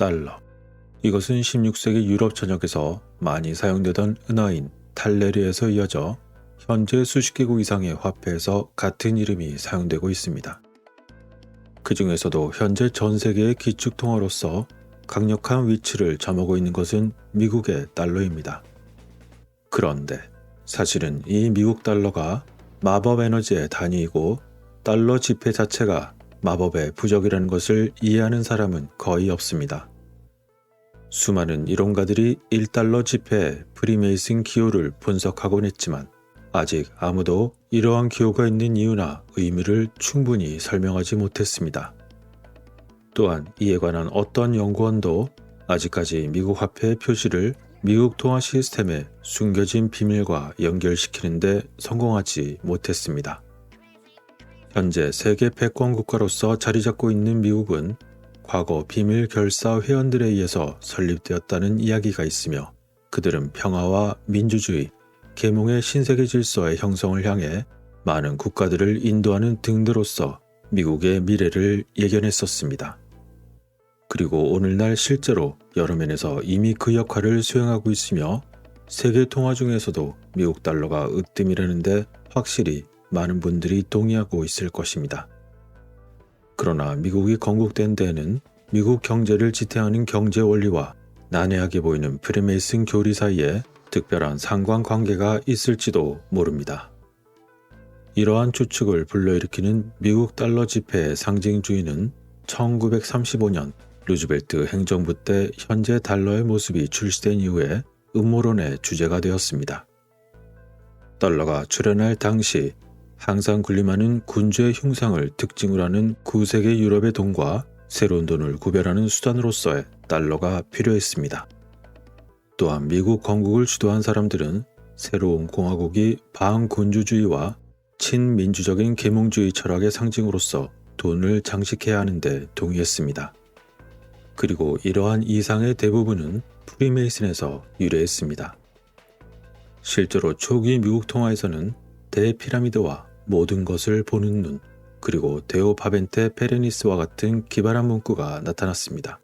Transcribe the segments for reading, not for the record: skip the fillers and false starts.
달러. 이것은 16세기 유럽 전역에서 많이 사용되던 은화인 탈레르에서 이어져 현재 수십 개국 이상의 화폐에서 같은 이름이 사용되고 있습니다. 그 중에서도 현재 전 세계의 기축통화로서 강력한 위치를 점하고 있는 것은 미국의 달러입니다. 그런데 사실은 이 미국 달러가 마법 에너지의 단위이고 달러 지폐 자체가 마법의 부적이라는 것을 이해하는 사람은 거의 없습니다. 수많은 이론가들이 1달러 지폐의 프리메이슨 기호를 분석하곤 했지만 아직 아무도 이러한 기호가 있는 이유나 의미를 충분히 설명하지 못했습니다. 또한 이에 관한 어떤 연구원도 아직까지 미국 화폐의 표시를 미국 통화 시스템의 숨겨진 비밀과 연결시키는데 성공하지 못했습니다. 현재 세계 패권 국가로서 자리 잡고 있는 미국은 과거 비밀 결사 회원들에 의해서 설립되었다는 이야기가 있으며 그들은 평화와 민주주의, 계몽의 신세계 질서의 형성을 향해 많은 국가들을 인도하는 등대로서 미국의 미래를 예견했었습니다. 그리고 오늘날 실제로 여러 면에서 이미 그 역할을 수행하고 있으며 세계 통화 중에서도 미국 달러가 으뜸이라는데 확실히 많은 분들이 동의하고 있을 것입니다. 그러나 미국이 건국된 데에는 미국 경제를 지탱하는 경제 원리와 난해하게 보이는 프리메이슨 교리 사이에 특별한 상관관계가 있을지도 모릅니다. 이러한 추측을 불러일으키는 미국 달러 지폐의 상징주의는 1935년 루즈벨트 행정부 때 현재 달러의 모습이 출시된 이후에 음모론의 주제가 되었습니다. 달러가 출현할 당시 항상 군림하는 군주의 흉상을 특징으로 하는 구세계 유럽의 돈과 새로운 돈을 구별하는 수단으로서의 달러가 필요했습니다. 또한 미국 건국을 주도한 사람들은 새로운 공화국이 반군주주의와 친민주적인 계몽주의 철학의 상징으로서 돈을 장식해야 하는데 동의했습니다. 그리고 이러한 이상의 대부분은 프리메이슨에서 유래했습니다. 실제로 초기 미국 통화에서는 대피라미드와 모든 것을 보는 눈, 그리고 데오 파벤테 페레니스와 같은 기발한 문구가 나타났습니다.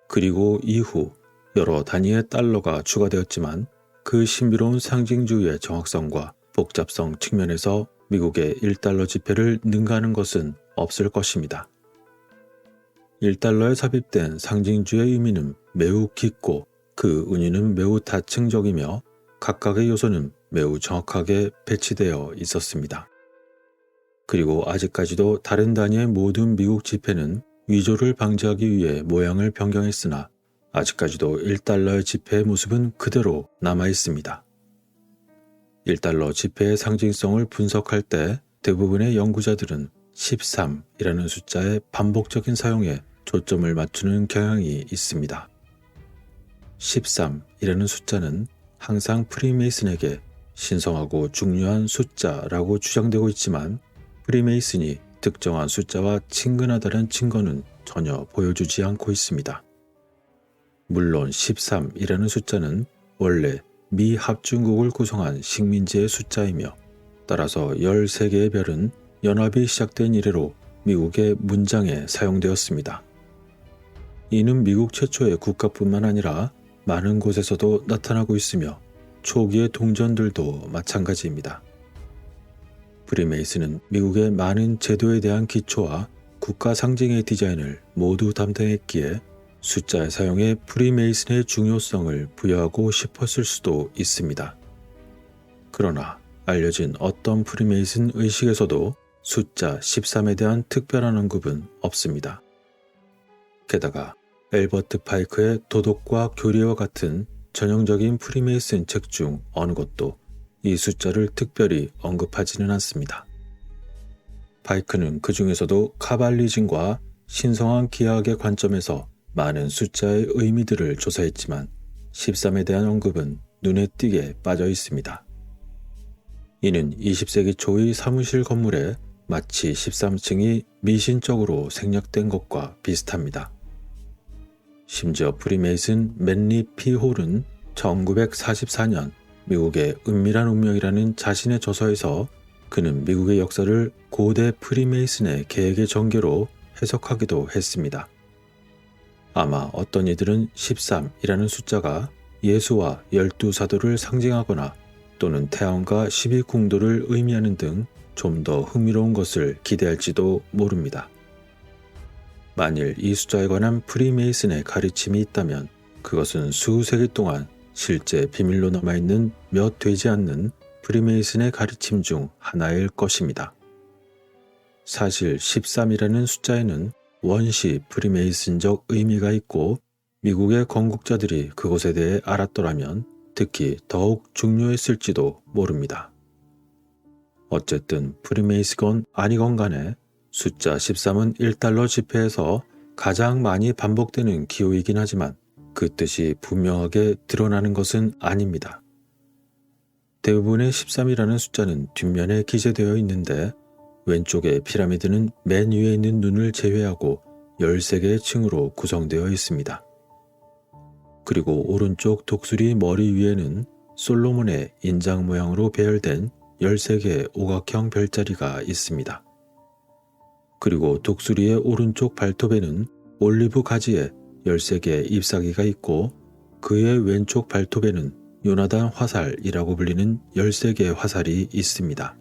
그리고 이후 여러 단위의 달러가 추가되었지만 그 신비로운 상징주의의 정확성과 복잡성 측면에서 미국의 1달러 지폐를 능가하는 것은 없을 것입니다. 1달러에 삽입된 상징주의 의미는 매우 깊고 그 은유는 매우 다층적이며 각각의 요소는 매우 정확하게 배치되어 있었습니다. 그리고 아직까지도 다른 단위의 모든 미국 지폐는 위조를 방지하기 위해 모양을 변경했으나 아직까지도 1달러의 지폐의 모습은 그대로 남아 있습니다. 1달러 지폐의 상징성을 분석할 때 대부분의 연구자들은 13이라는 숫자의 반복적인 사용에 초점을 맞추는 경향이 있습니다. 13이라는 숫자는 항상 프리메이슨에게 신성하고 중요한 숫자라고 주장되고 있지만 프리메이슨이 특정한 숫자와 친근하다는 증거는 전혀 보여주지 않고 있습니다. 물론 13이라는 숫자는 원래 미 합중국을 구성한 식민지의 숫자이며 따라서 13개의 별은 연합이 시작된 이래로 미국의 문장에 사용되었습니다. 이는 미국 최초의 국가뿐만 아니라 많은 곳에서도 나타나고 있으며 초기의 동전들도 마찬가지입니다. 프리메이슨은 미국의 많은 제도에 대한 기초와 국가 상징의 디자인을 모두 담당했기에 숫자의 사용에 프리메이슨의 중요성을 부여하고 싶었을 수도 있습니다. 그러나 알려진 어떤 프리메이슨 의식에서도 숫자 13에 대한 특별한 언급은 없습니다. 게다가 엘버트 파이크의 도덕과 교리와 같은 전형적인 프리메이슨 책 중 어느 것도 이 숫자를 특별히 언급하지는 않습니다. 파이크는 그 중에서도 카발리즘과 신성한 기하학의 관점에서 많은 숫자의 의미들을 조사했지만 13에 대한 언급은 눈에 띄게 빠져 있습니다. 이는 20세기 초의 사무실 건물에 마치 13층이 미신적으로 생략된 것과 비슷합니다. 심지어 프리메이슨 맨리 피 홀은 1944년 미국의 은밀한 운명이라는 자신의 저서에서 그는 미국의 역사를 고대 프리메이슨의 계획의 전개로 해석하기도 했습니다. 아마 어떤 이들은 13이라는 숫자가 예수와 12사도를 상징하거나 또는 태양과 12궁도를 의미하는 등 좀 더 흥미로운 것을 기대할지도 모릅니다. 만일 이 숫자에 관한 프리메이슨의 가르침이 있다면 그것은 수세기 동안 실제 비밀로 남아있는 몇 되지 않는 프리메이슨의 가르침 중 하나일 것입니다. 사실 13이라는 숫자에는 원시 프리메이슨적 의미가 있고 미국의 건국자들이 그것에 대해 알았더라면 특히 더욱 중요했을지도 모릅니다. 어쨌든 프리메이스건 아니건 간에 숫자 13은 1달러 지폐에서 가장 많이 반복되는 기호이긴 하지만 그 뜻이 분명하게 드러나는 것은 아닙니다. 대부분의 13이라는 숫자는 뒷면에 기재되어 있는데 왼쪽의 피라미드는 맨 위에 있는 눈을 제외하고 13개의 층으로 구성되어 있습니다. 그리고 오른쪽 독수리 머리 위에는 솔로몬의 인장 모양으로 배열된 13개의 오각형 별자리가 있습니다. 그리고 독수리의 오른쪽 발톱에는 올리브 가지에 13개의 잎사귀가 있고 그의 왼쪽 발톱에는 요나단 화살이라고 불리는 13개의 화살이 있습니다.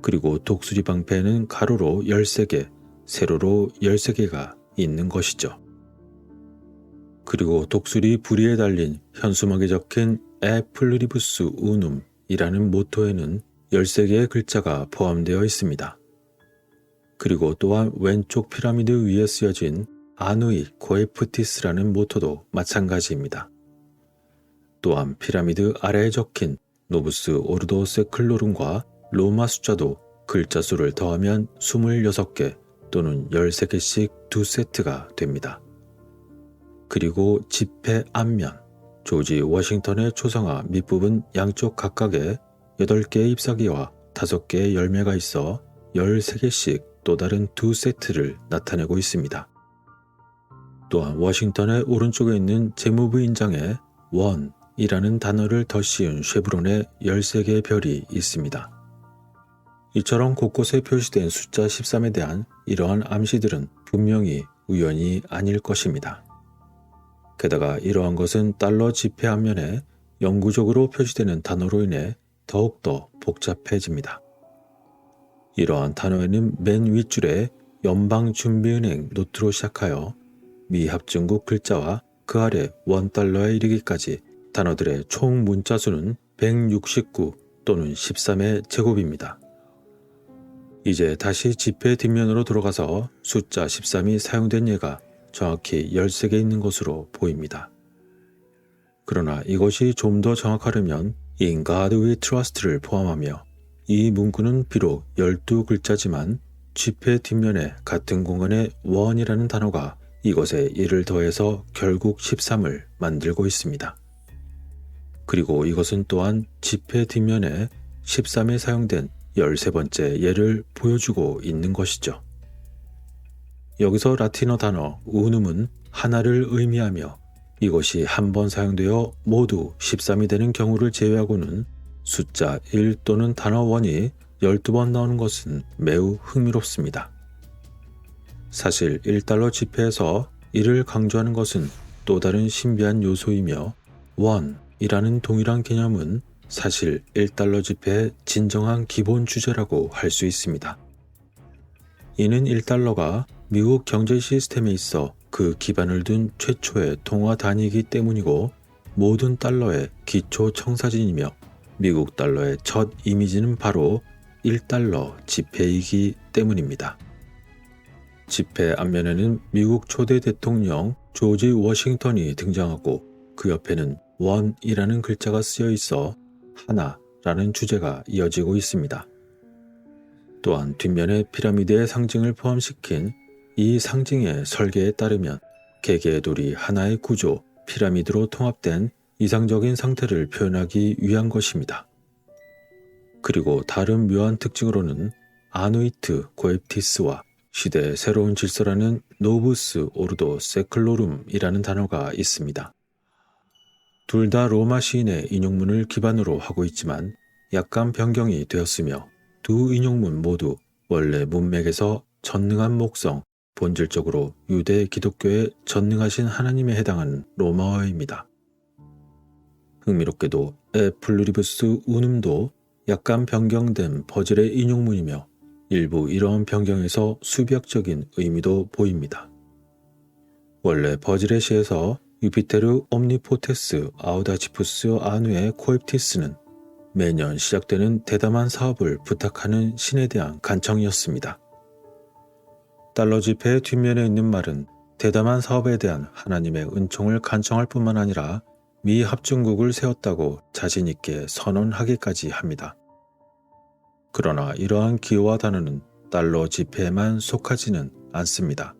그리고 독수리 방패에는 가로로 13개, 세로로 13개가 있는 것이죠. 그리고 독수리 부리에 달린 현수막에 적힌 에 플루리부스 우눔이라는 모토에는 13개의 글자가 포함되어 있습니다. 그리고 또한 왼쪽 피라미드 위에 쓰여진 아누이 코에프티스라는 모토도 마찬가지입니다. 또한 피라미드 아래에 적힌 노부스 오르도 세클로룸과 로마 숫자도 글자 수를 더하면 26개 또는 13개씩 2세트가 됩니다. 그리고 지폐 앞면, 조지 워싱턴의 초상화 밑부분 양쪽 각각에 8개의 잎사귀와 5개의 열매가 있어 13개씩 또 다른 2세트를 나타내고 있습니다. 또한 워싱턴의 오른쪽에 있는 재무부 인장에 원이라는 단어를 더 씌운 쉐브론에 13개의 별이 있습니다. 이처럼 곳곳에 표시된 숫자 13에 대한 이러한 암시들은 분명히 우연이 아닐 것입니다. 게다가 이러한 것은 달러 지폐 앞면에 영구적으로 표시되는 단어로 인해 더욱더 복잡해집니다. 이러한 단어에는 맨 윗줄에 연방준비은행 노트로 시작하여 미합중국 글자와 그 아래 $1에 이르기까지 단어들의 총 문자 수는 169 또는 13의 제곱입니다. 이제 다시 지폐 뒷면으로 들어가서 숫자 13이 사용된 예가 정확히 13개 있는 것으로 보입니다. 그러나 이것이 좀 더 정확하려면 In God We Trust를 포함하며 이 문구는 비록 12글자지만 지폐 뒷면에 같은 공간에 원이라는 단어가 이것에 1을 더해서 결국 13을 만들고 있습니다. 그리고 이것은 또한 지폐 뒷면에 13에 사용된 13번째 예를 보여주고 있는 것이죠. 여기서 라틴어 단어 우눔은 하나를 의미하며 이것이 한 번 사용되어 모두 13이 되는 경우를 제외하고는 숫자 1 또는 단어 1이 12번 나오는 것은 매우 흥미롭습니다. 사실 1달러 지폐에서 1을 강조하는 것은 또 다른 신비한 요소이며 원이라는 동일한 개념은 사실 1달러 지폐의 진정한 기본 주제라고 할 수 있습니다. 이는 1달러가 미국 경제 시스템에 있어 그 기반을 둔 최초의 통화 단위이기 때문이고 모든 달러의 기초 청사진이며 미국 달러의 첫 이미지는 바로 1달러 지폐이기 때문입니다. 지폐 앞면에는 미국 초대 대통령 조지 워싱턴이 등장하고 그 옆에는 원이라는 글자가 쓰여 있어 하나라는 주제가 이어지고 있습니다. 또한 뒷면에 피라미드의 상징을 포함시킨 이 상징의 설계에 따르면 개개의 돌이 하나의 구조, 피라미드로 통합된 이상적인 상태를 표현하기 위한 것입니다. 그리고 다른 묘한 특징으로는 아누이트 고에프티스와 시대의 새로운 질서라는 노부스 오르도 세클로룸이라는 단어가 있습니다. 둘 다 로마 시인의 인용문을 기반으로 하고 있지만 약간 변경이 되었으며 두 인용문 모두 원래 문맥에서 전능한 목성, 본질적으로 유대 기독교의 전능하신 하나님에 해당하는 로마어입니다. 흥미롭게도 에 플루리부스 운음도 약간 변경된 버즐의 인용문이며 일부 이러한 변경에서 수비학적인 의미도 보입니다. 원래 버즐의 시에서 유피테르 옴니포테스 아우다치푸스 아누에 코에프티스는 매년 시작되는 대담한 사업을 부탁하는 신에 대한 간청이었습니다. 달러 지폐의 뒷면에 있는 말은 대담한 사업에 대한 하나님의 은총을 간청할 뿐만 아니라 미 합중국을 세웠다고 자신 있게 선언하기까지 합니다. 그러나 이러한 기호와 단어는 달러 지폐에만 속하지는 않습니다.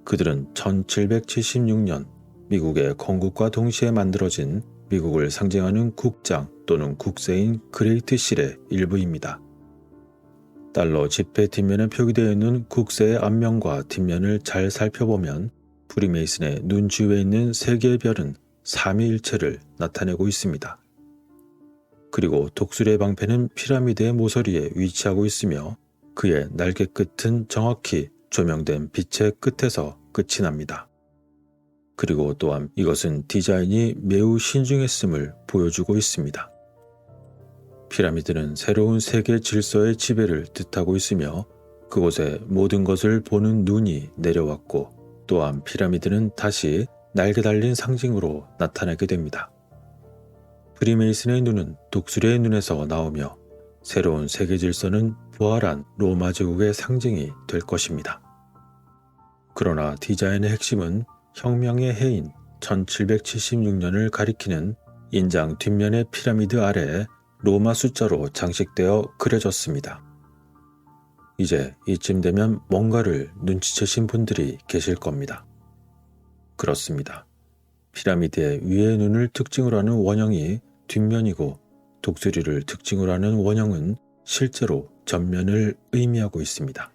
그들은 1776년 미국의 건국과 동시에 만들어진 미국을 상징하는 국장 또는 국세인 그레이트 실의 일부입니다. 달러 지폐 뒷면에 표기되어 있는 국세의 앞면과 뒷면을 잘 살펴보면 프리메이슨의 눈 주위에 있는 세 개의 별은 삼위일체를 나타내고 있습니다. 그리고 독수리의 방패는 피라미드의 모서리에 위치하고 있으며 그의 날개 끝은 정확히 조명된 빛의 끝에서 끝이 납니다. 그리고 또한 이것은 디자인이 매우 신중했음을 보여주고 있습니다. 피라미드는 새로운 세계 질서의 지배를 뜻하고 있으며 그곳에 모든 것을 보는 눈이 내려왔고 또한 피라미드는 다시 날개 달린 상징으로 나타나게 됩니다. 프리메이슨의 눈은 독수리의 눈에서 나오며 새로운 세계 질서는 부활한 로마 제국의 상징이 될 것입니다. 그러나 디자인의 핵심은 혁명의 해인 1776년을 가리키는 인장 뒷면의 피라미드 아래에 로마 숫자로 장식되어 그려졌습니다. 이제 이쯤 되면 뭔가를 눈치채신 분들이 계실 겁니다. 그렇습니다. 피라미드의 위의 눈을 특징으로 하는 원형이 뒷면이고 독수리를 특징으로 하는 원형은 실제로 전면을 의미하고 있습니다.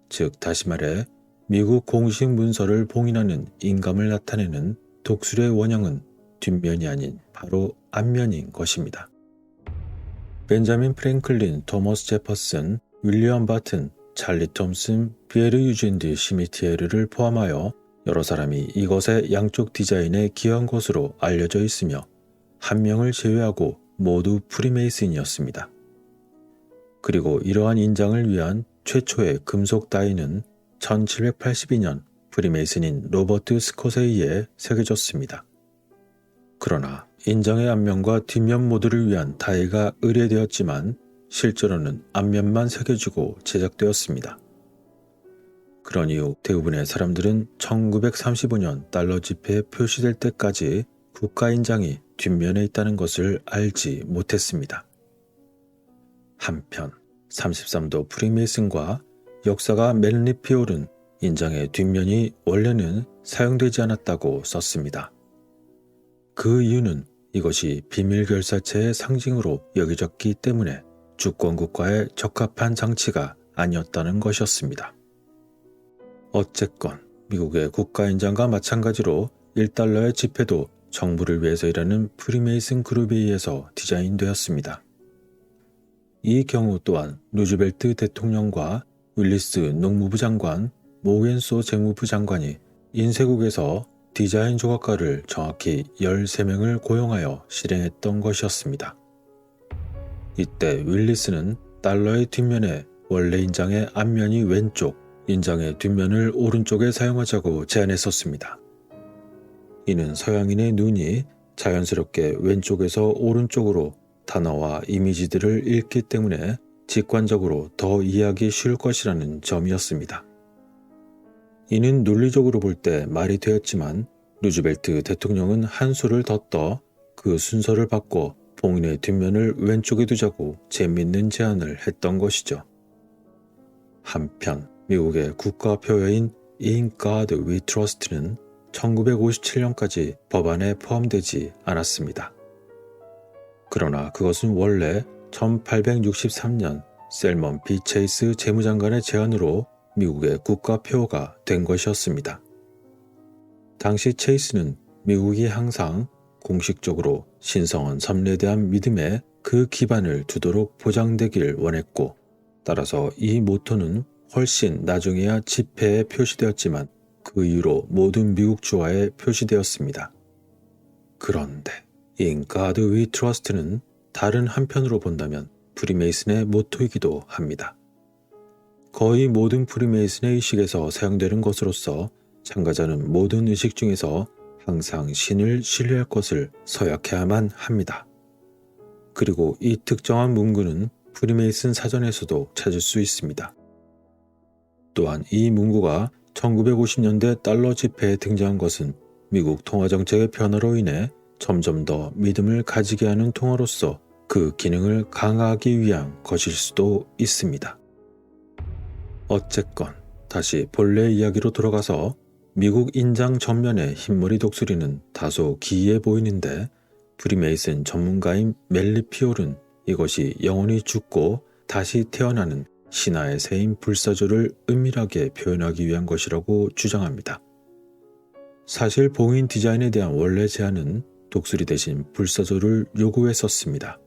즉 다시 말해 미국 공식 문서를 봉인하는 인감을 나타내는 독수리의 원형은 뒷면이 아닌 바로 앞면인 것입니다. 벤자민 프랭클린, 토머스 제퍼슨, 윌리엄 바튼, 찰리 톰슨, 피에르 유진 드 시미티에르를 포함하여 여러 사람이 이것의 양쪽 디자인에 기여한 것으로 알려져 있으며 한 명을 제외하고 모두 프리메이슨이었습니다. 그리고 이러한 인장을 위한 최초의 금속 다이는 1782년 프리메이슨인 로버트 스콧에 의해 새겨졌습니다. 그러나 인장의 앞면과 뒷면 모두를 위한 다이가 의뢰되었지만 실제로는 앞면만 새겨지고 제작되었습니다. 그런 이후 대부분의 사람들은 1935년 달러 지폐에 표시될 때까지 국가인장이 뒷면에 있다는 것을 알지 못했습니다. 한편 33도 프리메이슨과 역사가 멜리피올은 인장의 뒷면이 원래는 사용되지 않았다고 썼습니다. 그 이유는 이것이 비밀결사체의 상징으로 여겨졌기 때문에 주권국가에 적합한 장치가 아니었다는 것이었습니다. 어쨌건 미국의 국가인장과 마찬가지로 1달러의 지폐도 정부를 위해서 일하는 프리메이슨 그룹에 의해서 디자인되었습니다. 이 경우 또한 루즈벨트 대통령과 윌리스 농무부 장관, 모겐소 재무부 장관이 인쇄국에서 디자인 조각가를 정확히 13명을 고용하여 실행했던 것이었습니다. 이때 윌리스는 달러의 뒷면에 원래 인장의 앞면이 왼쪽, 인장의 뒷면을 오른쪽에 사용하자고 제안했었습니다. 이는 서양인의 눈이 자연스럽게 왼쪽에서 오른쪽으로 단어와 이미지들을 읽기 때문에 직관적으로 더 이해하기 쉬울 것이라는 점이었습니다. 이는 논리적으로 볼 때 말이 되었지만 루즈벨트 대통령은 한 수를 더 떠 그 순서를 바꿔 봉인의 뒷면을 왼쪽에 두자고 재미있는 제안을 했던 것이죠. 한편 미국의 국가표어인 In God We Trust는 1957년까지 법안에 포함되지 않았습니다. 그러나 그것은 원래 1863년 셀먼 B. 체이스 재무장관의 제안으로 미국의 국가표어가 된 것이었습니다. 당시 체이스는 미국이 항상 공식적으로 신성한 섭리에 대한 믿음에 그 기반을 두도록 보장되길 원했고 따라서 이 모토는 훨씬 나중에야 지폐에 표시되었지만 그 이후로 모든 미국 주화에 표시되었습니다. 그런데 In God We Trust는 다른 한편으로 본다면 프리메이슨의 모토이기도 합니다. 거의 모든 프리메이슨의 의식에서 사용되는 것으로서 참가자는 모든 의식 중에서 항상 신을 신뢰할 것을 서약해야만 합니다. 그리고 이 특정한 문구는 프리메이슨 사전에서도 찾을 수 있습니다. 또한 이 문구가 1950년대 달러 지폐에 등장한 것은 미국 통화정책의 변화로 인해 점점 더 믿음을 가지게 하는 통화로서 그 기능을 강화하기 위한 것일 수도 있습니다. 어쨌건 다시 본래 이야기로 돌아가서 미국 인장 전면의 흰머리 독수리는 다소 기이해 보이는데 프리메이슨 전문가인 멜리 피올은 이것이 영원히 죽고 다시 태어나는 신화의 새인 불사조를 은밀하게 표현하기 위한 것이라고 주장합니다. 사실 봉인 디자인에 대한 원래 제안은 독수리 대신 불사조를 요구했었습니다.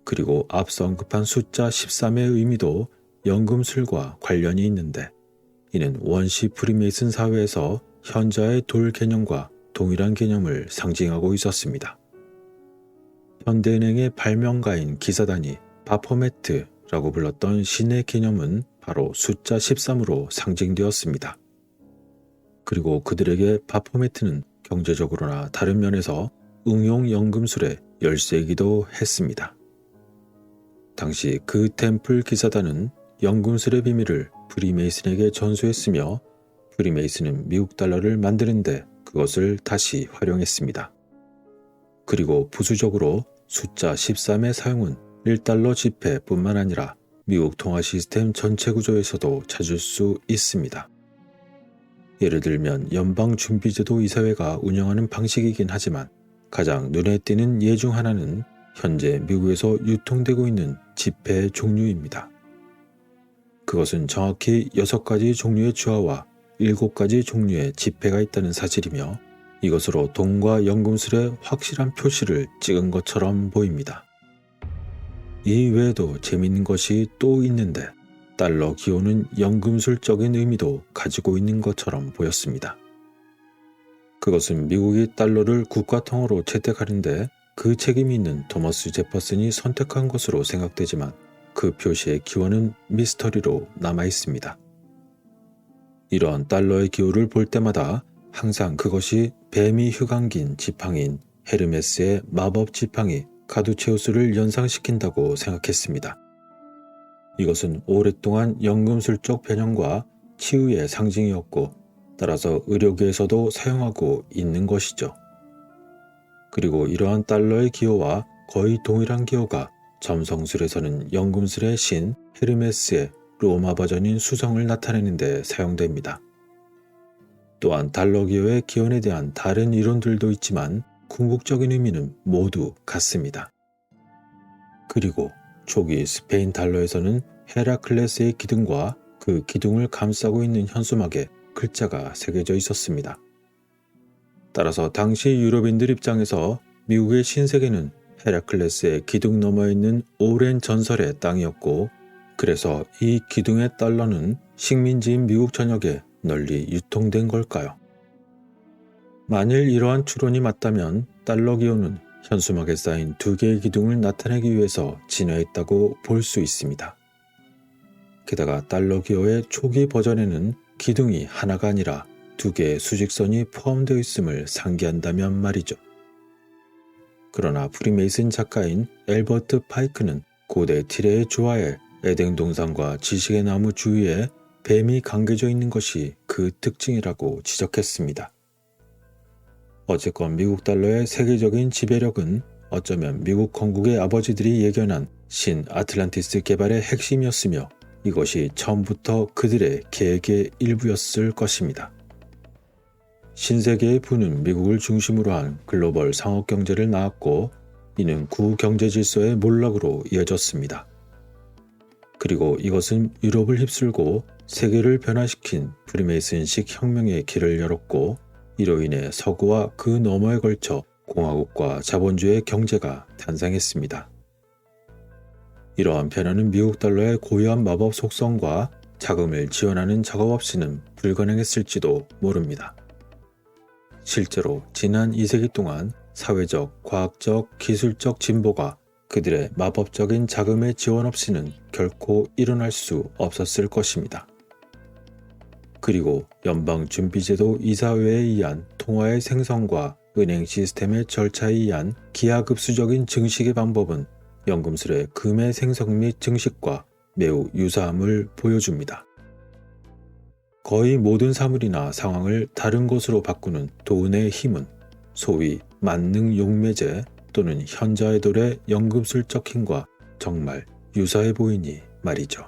그리고 앞서 언급한 숫자 13의 의미도 연금술과 관련이 있는데 이는 원시 프리메이슨 사회에서 현자의 돌 개념과 동일한 개념을 상징하고 있었습니다. 현대은행의 발명가인 기사단이 바포메트라고 불렀던 신의 개념은 바로 숫자 13으로 상징되었습니다. 그리고 그들에게 바포메트는 경제적으로나 다른 면에서 응용 연금술의 열쇠이기도 했습니다. 당시 그 템플 기사단은 연금술의 비밀을 프리메이슨에게 전수했으며 프리메이슨은 미국 달러를 만드는데 그것을 다시 활용했습니다. 그리고 부수적으로 숫자 13의 사용은 1달러 지폐뿐만 아니라 미국 통화 시스템 전체 구조에서도 찾을 수 있습니다. 예를 들면 연방준비제도 이사회가 운영하는 방식이긴 하지만 가장 눈에 띄는 예 중 하나는 현재 미국에서 유통되고 있는 지폐의 종류입니다. 그것은 정확히 6가지 종류의 주화와 7가지 종류의 지폐가 있다는 사실이며 이것으로 돈과 연금술의 확실한 표시를 찍은 것처럼 보입니다. 이 외에도 재미있는 것이 또 있는데 달러 기호는 연금술적인 의미도 가지고 있는 것처럼 보였습니다. 그것은 미국이 달러를 국가통화로 채택하는데 그 책임이 있는 토머스 제퍼슨이 선택한 것으로 생각되지만 그 표시의 기원은 미스터리로 남아있습니다. 이러한 달러의 기호를 볼 때마다 항상 그것이 뱀이 휴강긴 지팡이인 헤르메스의 마법 지팡이 카두체우스를 연상시킨다고 생각했습니다. 이것은 오랫동안 연금술적 변형과 치유의 상징이었고 따라서 의료계에서도 사용하고 있는 것이죠. 그리고 이러한 달러의 기호와 거의 동일한 기호가 점성술에서는 연금술의 신 헤르메스의 로마 버전인 수성을 나타내는 데 사용됩니다. 또한 달러 기호의 기원에 대한 다른 이론들도 있지만 궁극적인 의미는 모두 같습니다. 그리고 초기 스페인 달러에서는 헤라클레스의 기둥과 그 기둥을 감싸고 있는 현수막에 글자가 새겨져 있었습니다. 따라서 당시 유럽인들 입장에서 미국의 신세계는 헤라클레스의 기둥 너머에 있는 오랜 전설의 땅이었고 그래서 이 기둥의 달러는 식민지인 미국 전역에 널리 유통된 걸까요? 만일 이러한 추론이 맞다면 달러 기호는 현수막에 쌓인 2개의 기둥을 나타내기 위해서 진화했다고 볼 수 있습니다. 게다가 달러 기호의 초기 버전에는 기둥이 하나가 아니라 2개의 수직선이 포함되어 있음을 상기한다면 말이죠. 그러나 프리메이슨 작가인 엘버트 파이크는 고대 티레의 조화에 에덴 동산과 지식의 나무 주위에 뱀이 감겨져 있는 것이 그 특징이라고 지적했습니다. 어쨌건 미국 달러의 세계적인 지배력은 어쩌면 미국 건국의 아버지들이 예견한 신 아틀란티스 개발의 핵심이었으며 이것이 처음부터 그들의 계획의 일부였을 것입니다. 신세계의 부는 미국을 중심으로 한 글로벌 상업경제를 낳았고 이는 구경제 질서의 몰락으로 이어졌습니다. 그리고 이것은 유럽을 휩쓸고 세계를 변화시킨 프리메이슨식 혁명의 길을 열었고 이로 인해 서구와 그 너머에 걸쳐 공화국과 자본주의 경제가 탄생했습니다. 이러한 변화는 미국 달러의 고유한 마법 속성과 자금을 지원하는 작업 없이는 불가능했을지도 모릅니다. 실제로 지난 2세기 동안 사회적, 과학적, 기술적 진보가 그들의 마법적인 자금의 지원 없이는 결코 일어날 수 없었을 것입니다. 그리고 연방준비제도 이사회에 의한 통화의 생성과 은행 시스템의 절차에 의한 기하급수적인 증식의 방법은 연금술의 금의 생성 및 증식과 매우 유사함을 보여줍니다. 거의 모든 사물이나 상황을 다른 것으로 바꾸는 돈의 힘은 소위 만능 용매제 또는 현자의돌의 연금술적 힘과 정말 유사해 보이니 말이죠.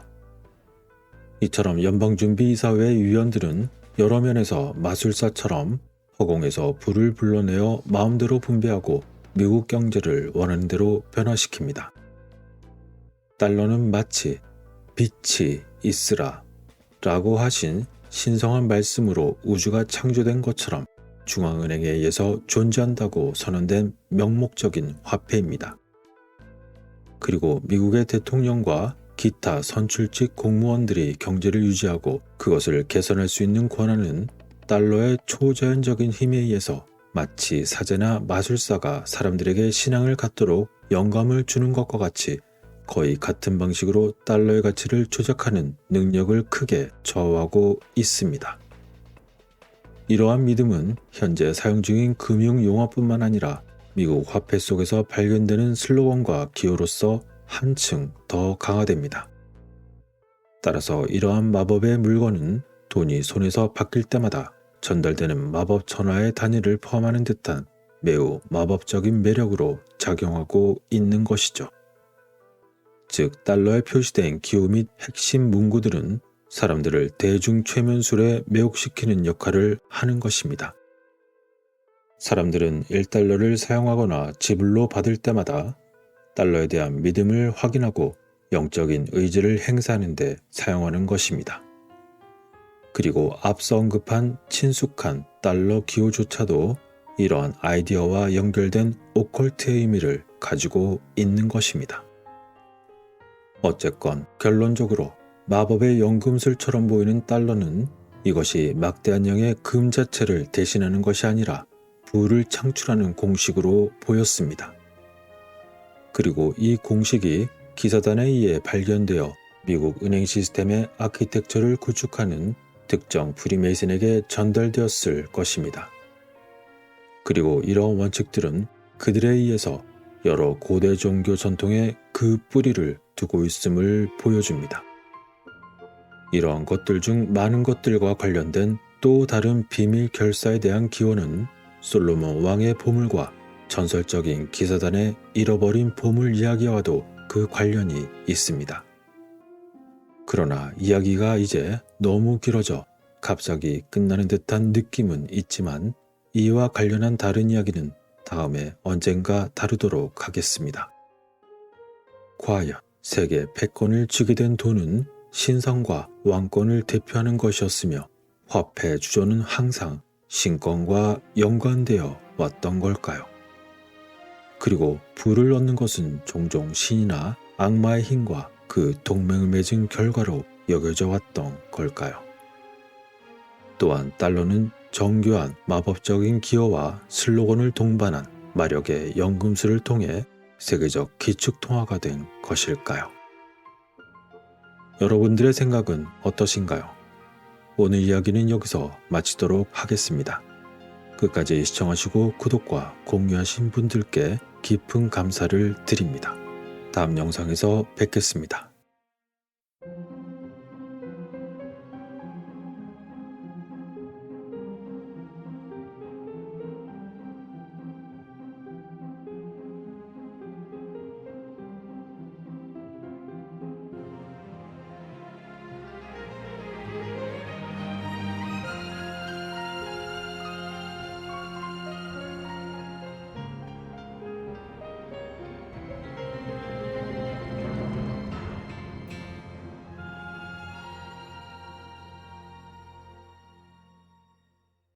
이처럼 연방준비이사회의 위원들은 여러 면에서 마술사처럼 허공에서 불을 불러내어 마음대로 분배하고 미국 경제를 원하는 대로 변화시킵니다. 달러는 마치 빛이 있으라 라고 하신 신성한 말씀으로 우주가 창조된 것처럼 중앙은행에 의해서 존재한다고 선언된 명목적인 화폐입니다. 그리고 미국의 대통령과 기타 선출직 공무원들이 경제를 유지하고 그것을 개선할 수 있는 권한은 달러의 초자연적인 힘에 의해서 마치 사제나 마술사가 사람들에게 신앙을 갖도록 영감을 주는 것과 같이 거의 같은 방식으로 달러의 가치를 조작하는 능력을 크게 저하고 있습니다. 이러한 믿음은 현재 사용 중인 금융용어뿐만 아니라 미국 화폐 속에서 발견되는 슬로건과 기호로서 한층 더 강화됩니다. 따라서 이러한 마법의 물건은 돈이 손에서 바뀔 때마다 전달되는 마법 천하의 단위를 포함하는 듯한 매우 마법적인 매력으로 작용하고 있는 것이죠. 즉 달러에 표시된 기호 및 핵심 문구들은 사람들을 대중 최면술에 매혹시키는 역할을 하는 것입니다. 사람들은 1달러를 사용하거나 지불로 받을 때마다 달러에 대한 믿음을 확인하고 영적인 의지를 행사하는 데 사용하는 것입니다. 그리고 앞서 언급한 친숙한 달러 기호조차도 이러한 아이디어와 연결된 오컬트의 의미를 가지고 있는 것입니다. 어쨌건 결론적으로 마법의 연금술처럼 보이는 달러는 이것이 막대한 양의 금 자체를 대신하는 것이 아니라 부를 창출하는 공식으로 보였습니다. 그리고 이 공식이 기사단에 의해 발견되어 미국 은행 시스템의 아키텍처를 구축하는 특정 프리메이슨에게 전달되었을 것입니다. 그리고 이러한 원칙들은 그들에 의해서 여러 고대 종교 전통에 그 뿌리를 두고 있음을 보여줍니다. 이러한 것들 중 많은 것들과 관련된 또 다른 비밀 결사에 대한 기원은 솔로몬 왕의 보물과 전설적인 기사단의 잃어버린 보물 이야기와도 그 관련이 있습니다. 그러나 이야기가 이제 너무 길어져 갑자기 끝나는 듯한 느낌은 있지만 이와 관련한 다른 이야기는 다음에 언젠가 다루도록 하겠습니다. 과연 세계 패권을 쥐게 된 돈은 신성과 왕권을 대표하는 것이었으며 화폐 주조는 항상 신권과 연관되어 왔던 걸까요? 그리고 부를 얻는 것은 종종 신이나 악마의 힘과 그 동맹을 맺은 결과로 여겨져 왔던 걸까요? 또한 달러는 정교한 마법적인 기호와 슬로건을 동반한 마력의 연금술을 통해 세계적 기축통화가 된 것일까요? 여러분들의 생각은 어떠신가요? 오늘 이야기는 여기서 마치도록 하겠습니다. 끝까지 시청하시고 구독과 공유하신 분들께 깊은 감사를 드립니다. 다음 영상에서 뵙겠습니다.